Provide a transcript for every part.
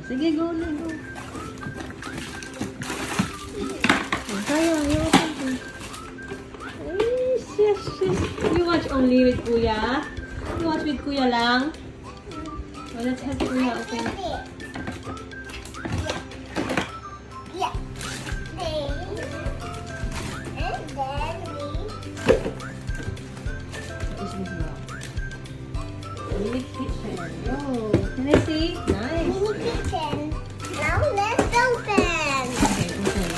Sige, go na, go. Kaya, you open to. Yes, yes, yes. You watch only with Kuya? You watch with Kuya lang? Oh, let's have Kuya open. Yeah. And then What is this now? Mini kitchen. Oh, can I see? Nice. mini kitchen. Now let's open. Okay, open.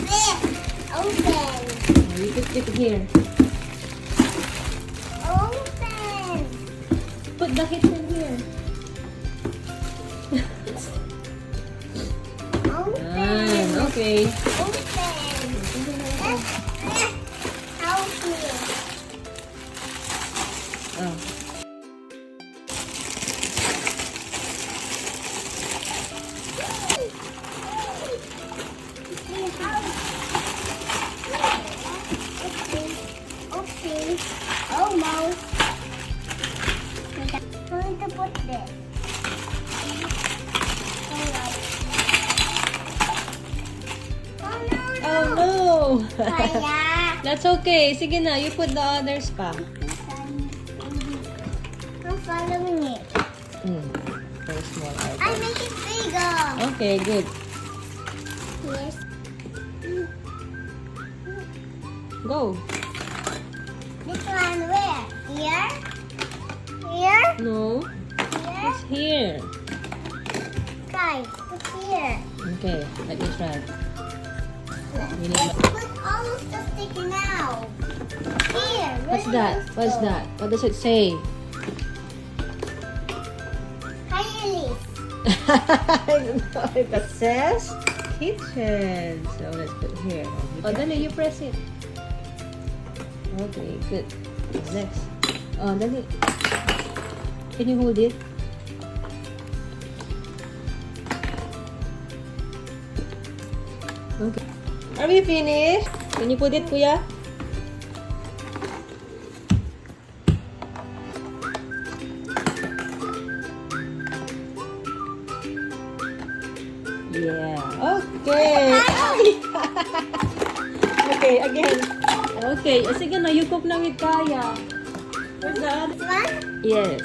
This. Open. You put it here. Open. Put the kitchen here. Open. Okay. Open. Help me. Oh. Okay. Almost. I'm going to put this. Alright. Oh no, no. Oh no! Kaya. That's okay. Sige na, you put the others pa. I'm following it. Very small I items. make it bigger. Okay, good. Yes. Go. This one where? Here? Here? No, Here? it's here. Guys, put here. Okay, let me try. We need Let's put all of the sticky now. Here. What's where that? is this What's go? that? What does it say? Highly. I don't know if it says kitchen. So let's put here. Oh, dali, you press it. Okay, good. Next. Oh, dali. Can you hold it? Okay. Are we finished? Can you put it, Kuya? Yeah. Okay. Okay, again. Okay. Sige na, you cook na with Kaia. Where's the other? This one? Yes.